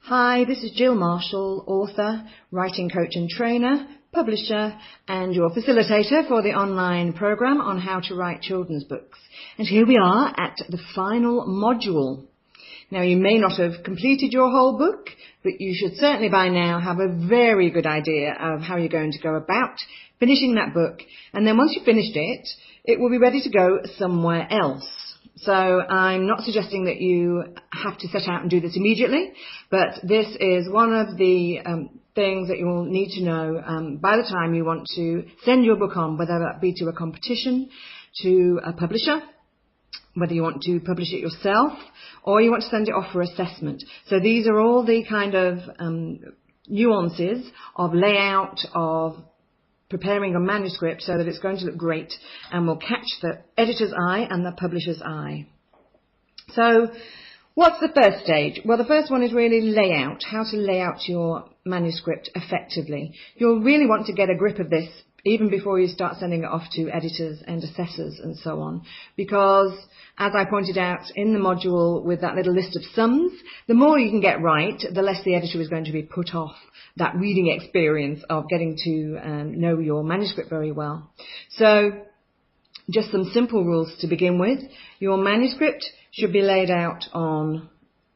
Hi, this is Jill Marshall, author, writing coach and trainer, publisher, and your facilitator for the online program on how to write children's books. And here we are at the final module. Now, you may not have completed your whole book, but you should certainly by now have a very good idea of how you're going to go about finishing that book. And then once you've finished it, it will be ready to go somewhere else. So I'm not suggesting that you have to set out and do this immediately, but this is one of the things that you will need to know by the time you want to send your book on, whether that be to a competition, to a publisher, whether you want to publish it yourself, or you want to send it off for assessment. So these are all the kind of nuances of layout, of preparing a manuscript so that it's going to look great and will catch the editor's eye and the publisher's eye. So what's the first stage? Well, the first one is really layout, how to lay out your manuscript effectively. You'll really want to get a grip of this even before you start sending it off to editors and assessors and so on, because as I pointed out in the module with that little list of sums, the more you can get right, the less the editor is going to be put off that reading experience of getting to know your manuscript very well. So just some simple rules to begin with. Your manuscript should be laid out on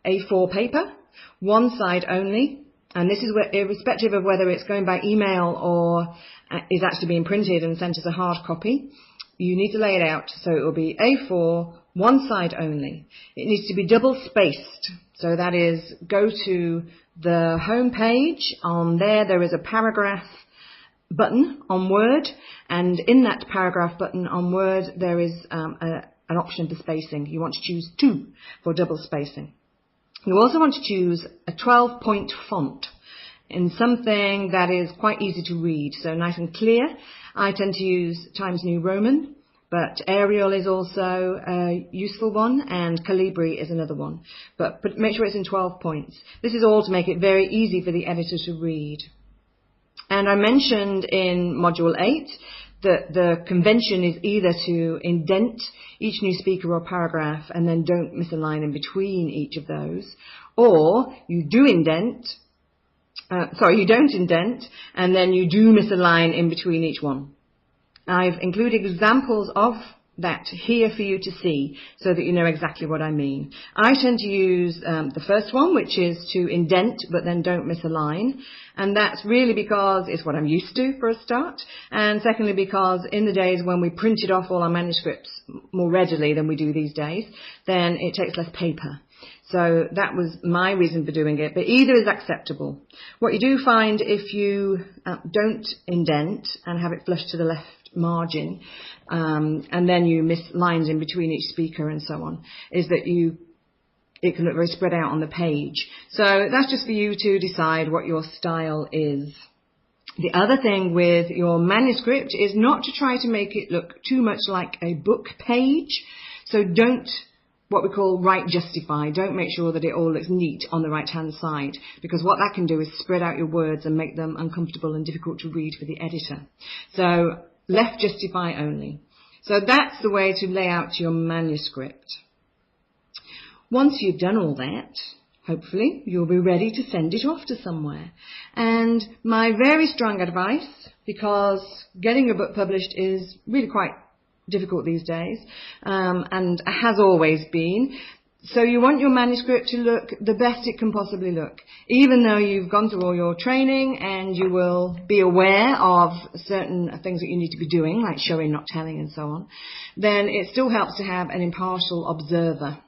A4 paper, one side only, and this is irrespective of whether it's going by email or is actually being printed and sent as a hard copy. You need to lay it out so it will be A4, one side only. It needs to be double spaced. So that is, go to the home page. On there is a paragraph button on Word, and in that paragraph button on Word there is an option for spacing. You want to choose 2 for double spacing. You also want to choose a 12-point font in something that is quite easy to read, so nice and clear. I tend to use Times New Roman, but Arial is also a useful one, and Calibri is another one. But make sure it's in 12 points. This is all to make it very easy for the editor to read. And I mentioned in Module 8 that the convention is either to indent each new speaker or paragraph and then don't miss a line in between each of those, or you don't indent and then you do miss a line in between each one. I've included examples of that here for you to see so that you know exactly what I mean. I tend to use the first one, which is to indent but then don't miss a line, and that's really because it's what I'm used to for a start, and secondly because in the days when we printed off all our manuscripts more readily than we do these days, then it takes less paper. So that was my reason for doing it, but either is acceptable. What you do find if you don't indent and have it flush to the left margin, and then you miss lines in between each speaker and so on, is that it can look very spread out on the page. So that's just for you to decide what your style is. The other thing with your manuscript is not to try to make it look too much like a book page. So don't what we call write justify. Don't make sure that it all looks neat on the right hand side, because what that can do is spread out your words and make them uncomfortable and difficult to read for the editor. So left justify only. So that's the way to lay out your manuscript. Once you've done all that, hopefully you'll be ready to send it off to somewhere. And my very strong advice, because getting a book published is really quite difficult these days, and has always been. So you want your manuscript to look the best it can possibly look. Even though you've gone through all your training and you will be aware of certain things that you need to be doing, like showing, not telling and so on, then it still helps to have an impartial observer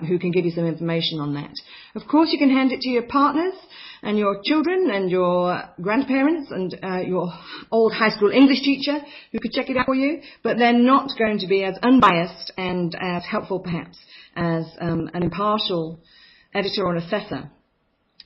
who can give you some information on that. Of course, you can hand it to your partners and your children and your grandparents and your old high school English teacher who could check it out for you, but they're not going to be as unbiased and as helpful perhaps as an impartial editor or assessor.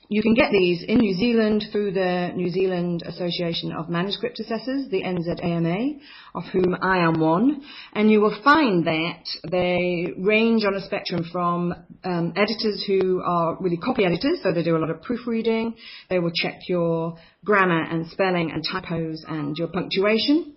You can get these in New Zealand through the New Zealand Association of Manuscript Assessors, the NZAMA, of whom I am one, and you will find that they range on a spectrum from editors who are really copy editors, so they do a lot of proofreading, they will check your grammar and spelling and typos and your punctuation,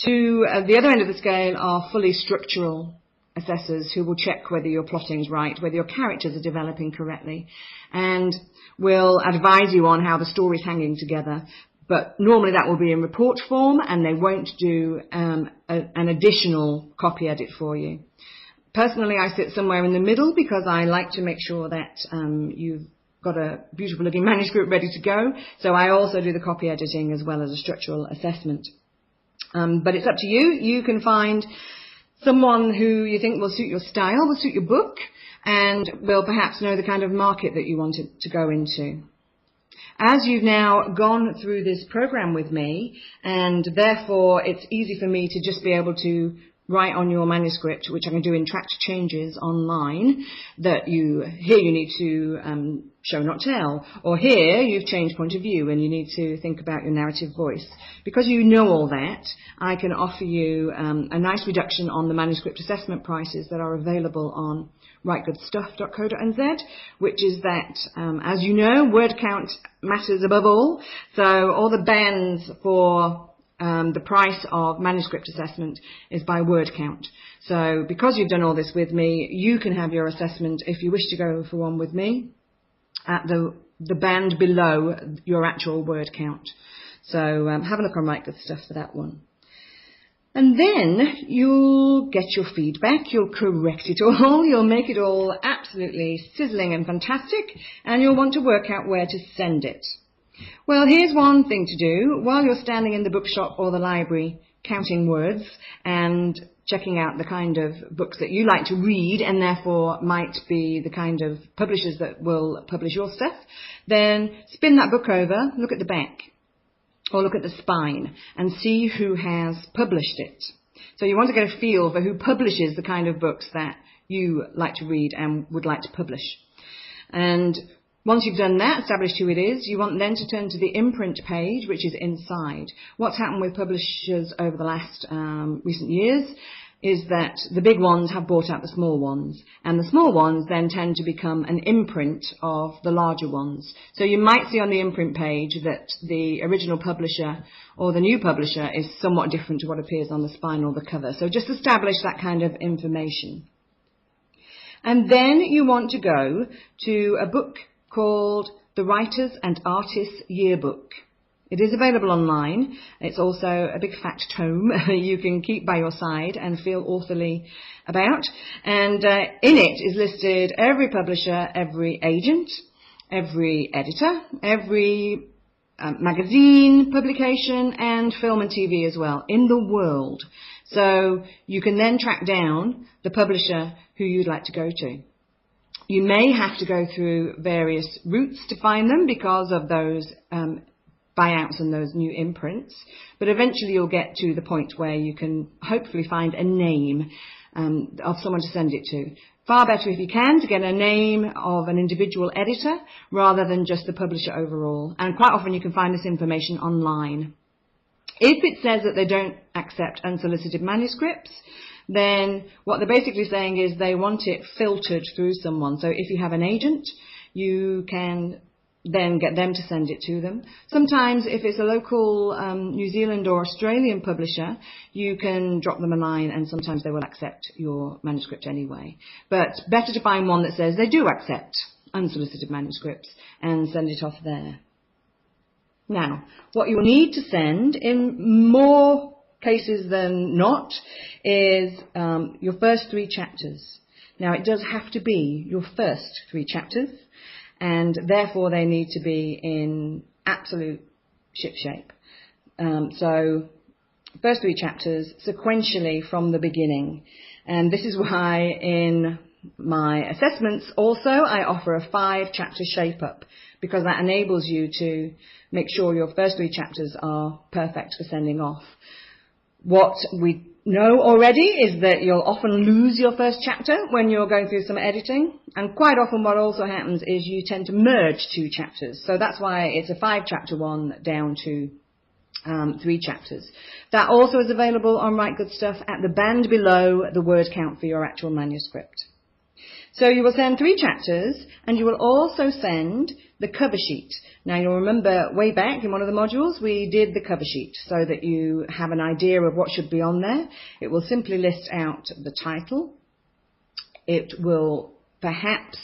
to the other end of the scale are fully structural assessors who will check whether your plotting's right, whether your characters are developing correctly, and will advise you on how the story's hanging together. But normally that will be in report form, and they won't do an additional copy edit for you. Personally, I sit somewhere in the middle because I like to make sure that you've got a beautiful looking manuscript ready to go. So I also do the copy editing as well as a structural assessment. But it's up to you. You can find someone who you think will suit your style, will suit your book, and will perhaps know the kind of market that you want it to go into. As you've now gone through this program with me, and therefore it's easy for me to just be able to write on your manuscript, which I can do in tracked changes online, that here you need to show not tell, or here you've changed point of view and you need to think about your narrative voice. Because you know all that, I can offer you a nice reduction on the manuscript assessment prices that are available on writegoodstuff.co.nz, which is that, as you know, word count matters above all. So all the bands for the price of manuscript assessment is by word count. So because you've done all this with me, you can have your assessment, if you wish to go for one with me, at the band below your actual word count. So have a look on Write Good Stuff for that one. And then you'll get your feedback, you'll correct it all, you'll make it all absolutely sizzling and fantastic, and you'll want to work out where to send it. Well, here's one thing to do while you're standing in the bookshop or the library counting words and checking out the kind of books that you like to read and therefore might be the kind of publishers that will publish your stuff. Then spin that book over, look at the back or look at the spine and see who has published it. So you want to get a feel for who publishes the kind of books that you like to read and would like to publish. And once you've done that, established who it is, you want then to turn to the imprint page, which is inside. What's happened with publishers over the last recent years is that the big ones have bought out the small ones, and the small ones then tend to become an imprint of the larger ones. So you might see on the imprint page that the original publisher or the new publisher is somewhat different to what appears on the spine or the cover. So just establish that kind of information. And then you want to go to a book called The Writers and Artists Yearbook. It is available online. It's also a big fat tome you can keep by your side and feel authorly about. And in it is listed every publisher, every agent, every editor, every magazine, publication, and film and TV as well in the world. So you can then track down the publisher who you'd like to go to. You may have to go through various routes to find them because of those buyouts and those new imprints, but eventually you'll get to the point where you can hopefully find a name of someone to send it to. Far better if you can to get a name of an individual editor rather than just the publisher overall. And quite often you can find this information online. If it says that they don't accept unsolicited manuscripts, then what they're basically saying is they want it filtered through someone. So if you have an agent, you can then get them to send it to them. Sometimes if it's a local New Zealand or Australian publisher, you can drop them a line and sometimes they will accept your manuscript anyway. But better to find one that says they do accept unsolicited manuscripts and send it off there. Now, what you'll need to send in more cases than not is your first 3 chapters. Now it does have to be your first 3 chapters and therefore they need to be in absolute shipshape. So first 3 chapters sequentially from the beginning, and this is why in my assessments also I offer a 5 chapter shape up, because that enables you to make sure your first 3 chapters are perfect for sending off. What we know already is that you'll often lose your first chapter when you're going through some editing, and quite often what also happens is you tend to merge 2 chapters. So that's why it's a 5 chapter one down to 3 chapters. That also is available on Write Good Stuff at the band below the word count for your actual manuscript. So you will send 3 chapters, and you will also send the cover sheet. Now you'll remember way back in one of the modules we did the cover sheet so that you have an idea of what should be on there. It will simply list out the title, It will perhaps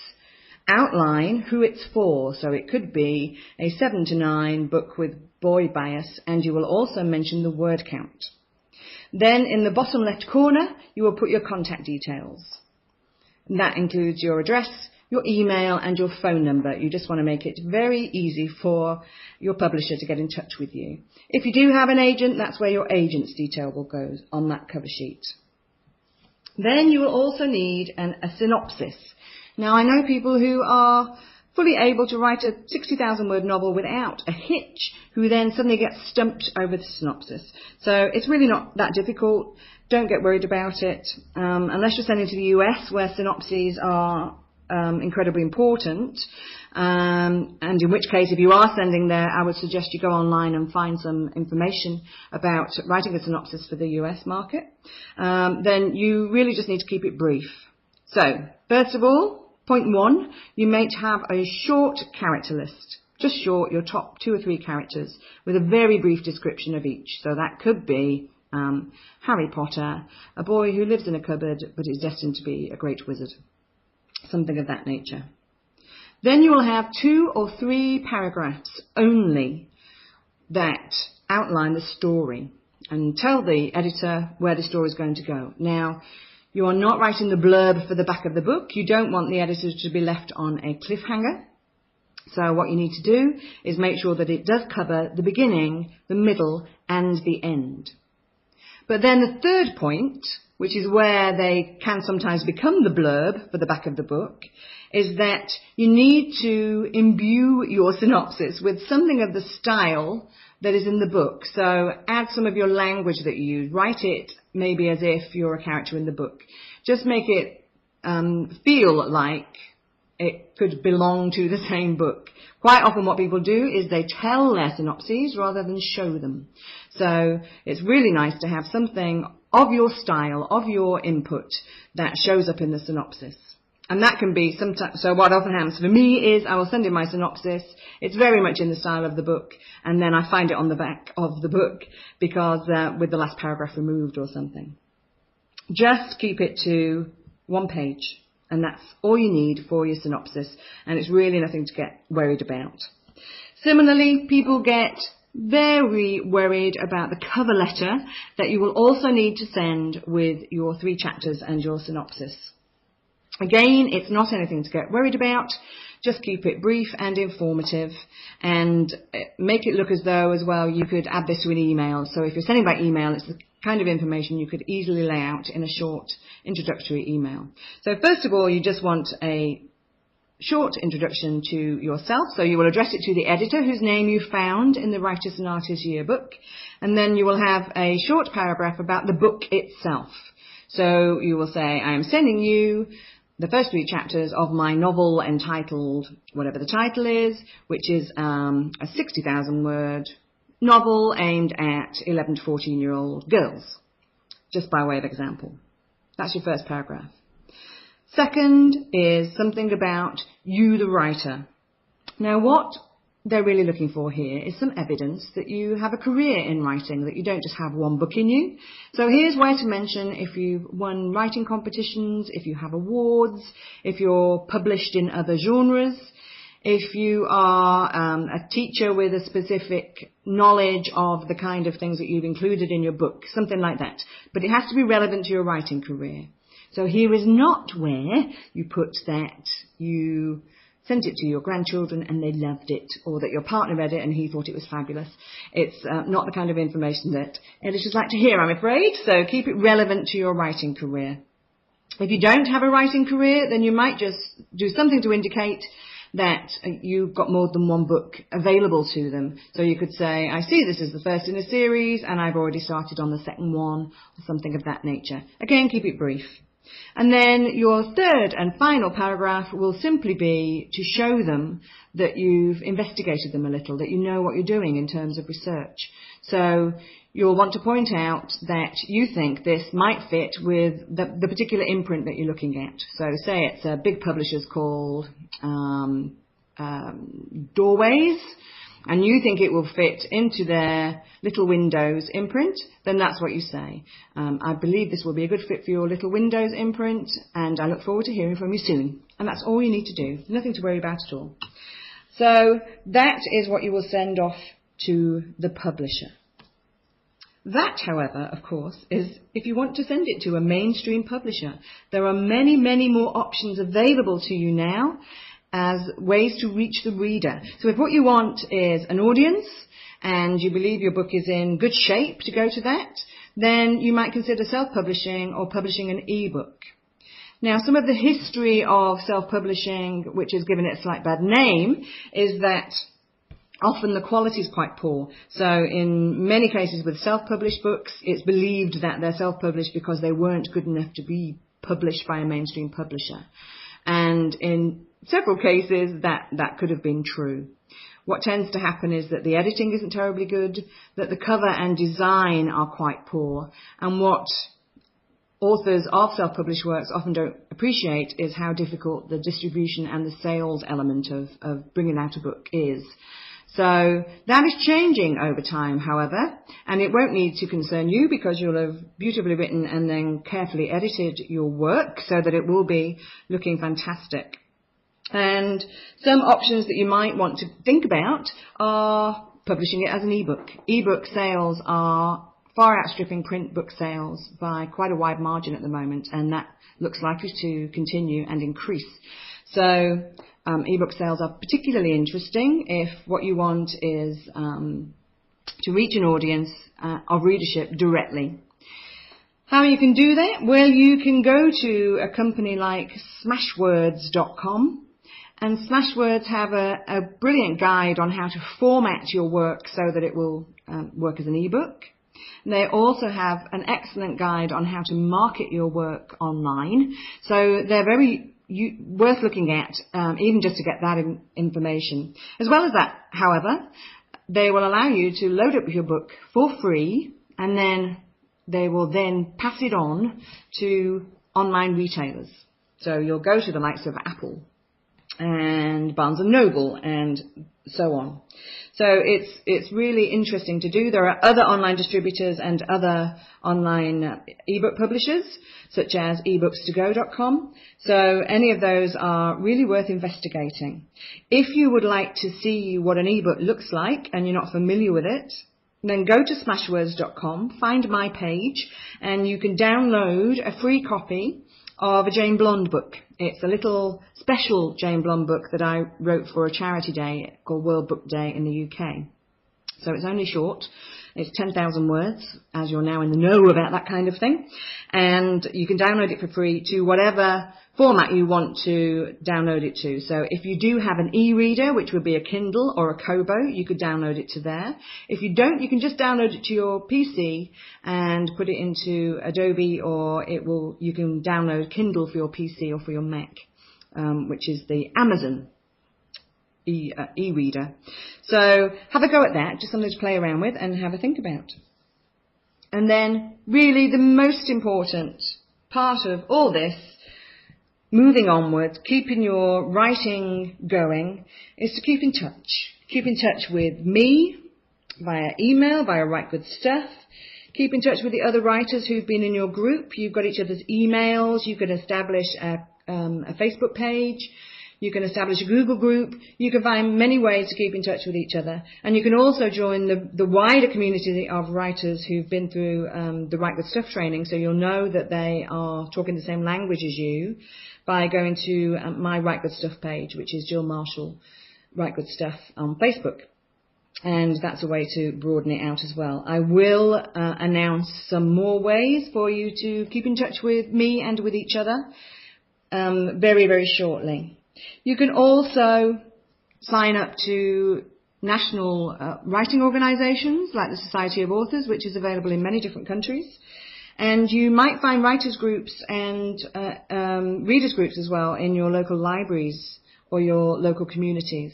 outline who it's for. So it could be a 7 to 9 book with boy bias, and you will also mention the word count. Then in the bottom left corner, you will put your contact details. And that includes your address, your email, and your phone number. You just want to make it very easy for your publisher to get in touch with you. If you do have an agent, that's where your agent's detail will go on that cover sheet. Then you will also need a synopsis. Now, I know people who are fully able to write a 60,000 word novel without a hitch, who then suddenly get stumped over the synopsis. So it's really not that difficult. Don't get worried about it. Unless you're sending to the US, where synopses are incredibly important. And in which case, if you are sending there, I would suggest you go online and find some information about writing a synopsis for the US market. Then you really just need to keep it brief. So, first of all, point 1, you may have a short character list. Just short, your top 2 or 3 characters, with a very brief description of each. So that could be Harry Potter, a boy who lives in a cupboard but is destined to be a great wizard. Something of that nature. Then you will have 2 or 3 paragraphs only that outline the story and tell the editor where the story is going to go. Now, you are not writing the blurb for the back of the book. You don't want the editor to be left on a cliffhanger. So what you need to do is make sure that it does cover the beginning, the middle, and the end. But then the third point, which is where they can sometimes become the blurb for the back of the book, is that you need to imbue your synopsis with something of the style that is in the book. So add some of your language that you use. Write it maybe as if you're a character in the book. Just make it feel like it could belong to the same book. Quite often what people do is they tell their synopses rather than show them. So it's really nice to have something of your style, of your input, that shows up in the synopsis. And that can be sometimes, so what often happens for me is I will send in my synopsis. It's very much in the style of the book, and then I find it on the back of the book because with the last paragraph removed or something. Just keep it to 1 page, and that's all you need for your synopsis, and it's really nothing to get worried about. Similarly, people get very worried about the cover letter that you will also need to send with your 3 chapters and your synopsis. Again, it's not anything to get worried about. Just keep it brief and informative, and make it look as though, as well, you could add this to an email. So if you're sending by email, it's the kind of information you could easily lay out in a short introductory email. So first of all, you just want a short introduction to yourself. So you will address it to the editor, whose name you found in the Writers and Artists Yearbook. And then you will have a short paragraph about the book itself. So you will say, I am sending you the first 3 chapters of my novel entitled whatever the title is, which is a 60,000 word novel aimed at 11 to 14-year-old girls, just by way of example. That's your first paragraph. Second is something about you, the writer. Now, what they're really looking for here is some evidence that you have a career in writing, that you don't just have 1 book in you. So here's where to mention if you've won writing competitions, if you have awards, if you're published in other genres, if you are a teacher with a specific knowledge of the kind of things that you've included in your book, something like that. But it has to be relevant to your writing career. So here is not where you put that you sent it to your grandchildren and they loved it, or that your partner read it and he thought it was fabulous. It's not the kind of information that editors like to hear, I'm afraid, so keep it relevant to your writing career. If you don't have a writing career, then you might just do something to indicate that you've got more than 1 book available to them. So you could say, I see this is the first in a series and I've already started on the second one, or something of that nature. Again, keep it brief. And then your third and final paragraph will simply be to show them that you've investigated them a little, that you know what you're doing in terms of research. So you'll want to point out that you think this might fit with the particular imprint that you're looking at. So say it's a big publisher's called Doorways, and you think it will fit into their little Windows imprint, then that's what you say. I believe this will be a good fit for your little Windows imprint, and I look forward to hearing from you soon. And that's all you need to do. Nothing to worry about at all. So that is what you will send off to the publisher. That, however, of course, is if you want to send it to a mainstream publisher. There are many, many more options available to you now as ways to reach the reader. So if what you want is an audience and you believe your book is in good shape to go to that, then you might consider self-publishing or publishing an e-book. Now, some of the history of self-publishing, which has given it a slight bad name, is that often the quality is quite poor. So in many cases with self-published books, it's believed that they're self-published because they weren't good enough to be published by a mainstream publisher. And in several cases, that could have been true. What tends to happen is that the editing isn't terribly good, that the cover and design are quite poor, and what authors of self-published works often don't appreciate is how difficult the distribution and the sales element of bringing out a book is. So that is changing over time, however, and it won't need to concern you because you'll have beautifully written and then carefully edited your work so that it will be looking fantastic. And some options that you might want to think about are publishing it as an ebook. Ebook sales are far outstripping print book sales by quite a wide margin at the moment, and that looks likely to continue and increase. So ebook sales are particularly interesting if what you want is to reach an audience of readership directly. How you can do that? Well, you can go to a company like Smashwords.com, and Smashwords have a brilliant guide on how to format your work so that it will work as an ebook. And they also have an excellent guide on how to market your work online. So they're very worth looking at, even just to get that information. As well as that, however, they will allow you to load up your book for free, and then they will then pass it on to online retailers. So you'll go to the likes of Apple and Barnes & Noble and so on. So it's really interesting to do. There are other online distributors and other online ebook publishers, such as ebooks2go.com. So any of those are really worth investigating. If you would like to see what an ebook looks like and you're not familiar with it, then go to smashwords.com, find my page, and you can download a free copy of a Jane Blonde book. It's a little special Jane Blonde book that I wrote for a charity day called World Book Day in the UK. So it's only short. It's 10,000 words, as you're now in the know about that kind of thing. And you can download it for free to whatever format you want to download it to. So if you do have an e-reader, which would be a Kindle or a Kobo, you could download it to there. If you don't, you can just download it to your PC and put it into Adobe, or you can download Kindle for your PC or for your Mac, which is the Amazon e-reader. So have a go at that, just something to play around with and have a think about. And then really the most important part of all this, moving onwards, keeping your writing going, is to keep in touch. Keep in touch with me via email, via Write Good Stuff. Keep in touch with the other writers who've been in your group. You've got each other's emails. You can establish a Facebook page. You can establish a Google group. You can find many ways to keep in touch with each other. And you can also join the wider community of writers who've been through the Write Good Stuff training, so you'll know that they are talking the same language as you by going to my Write Good Stuff page, which is Jill Marshall Write Good Stuff on Facebook. And that's a way to broaden it out as well. I will announce some more ways for you to keep in touch with me and with each other very, very shortly. You can also sign up to national writing organisations like the Society of Authors, which is available in many different countries. And you might find writers groups and readers groups as well in your local libraries or your local communities.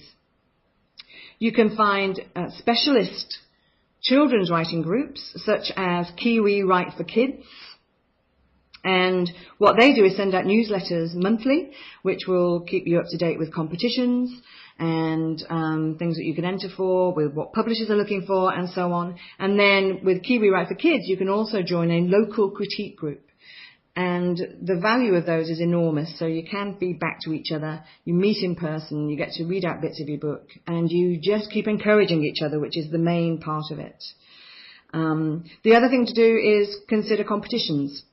You can find specialist children's writing groups such as Kiwi Write for Kids And what they do is send out newsletters monthly, which will keep you up to date with competitions and things that you can enter for, with what publishers are looking for, and so on. And then with Kiwi Write for Kids, you can also join a local critique group. And the value of those is enormous. So you can feed back to each other. You meet in person. You get to read out bits of your book. And you just keep encouraging each other, which is the main part of it. The other thing to do is consider competitions.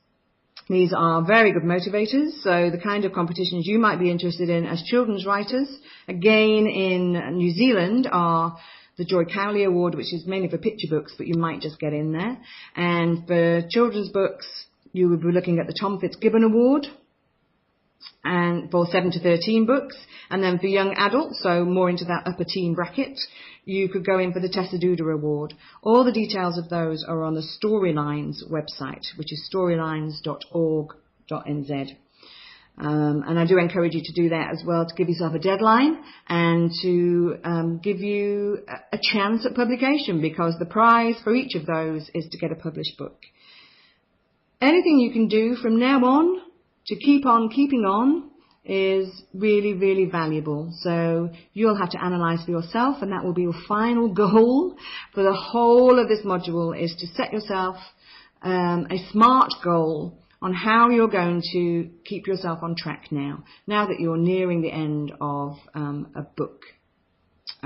These are very good motivators. So the kind of competitions you might be interested in as children's writers, again in New Zealand, are the Joy Cowley Award, which is mainly for picture books, but you might just get in there. And for children's books, you would be looking at the Tom Fitzgibbon Award, and for 7 to 13 books. And then for young adults, so more into that upper teen bracket, you could go in for the Tessa Duda Award. All the details of those are on the Storylines website, which is storylines.org.nz. And I do encourage you to do that as well, to give yourself a deadline and to give you a chance at publication, because the prize for each of those is to get a published book. Anything you can do from now on to keep on keeping on is really, really valuable. So you'll have to analyse for yourself, and that will be your final goal for the whole of this module, is to set yourself a SMART goal on how you're going to keep yourself on track now that you're nearing the end of a book.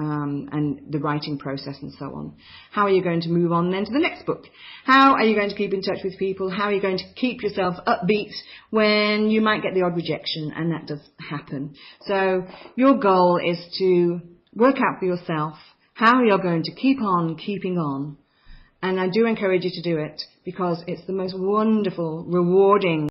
And the writing process and so on. How are you going to move on then to the next book? How are you going to keep in touch with people? How are you going to keep yourself upbeat when you might get the odd rejection? And that does happen. So your goal is to work out for yourself how you're going to keep on keeping on. And I do encourage you to do it, because it's the most wonderful, rewarding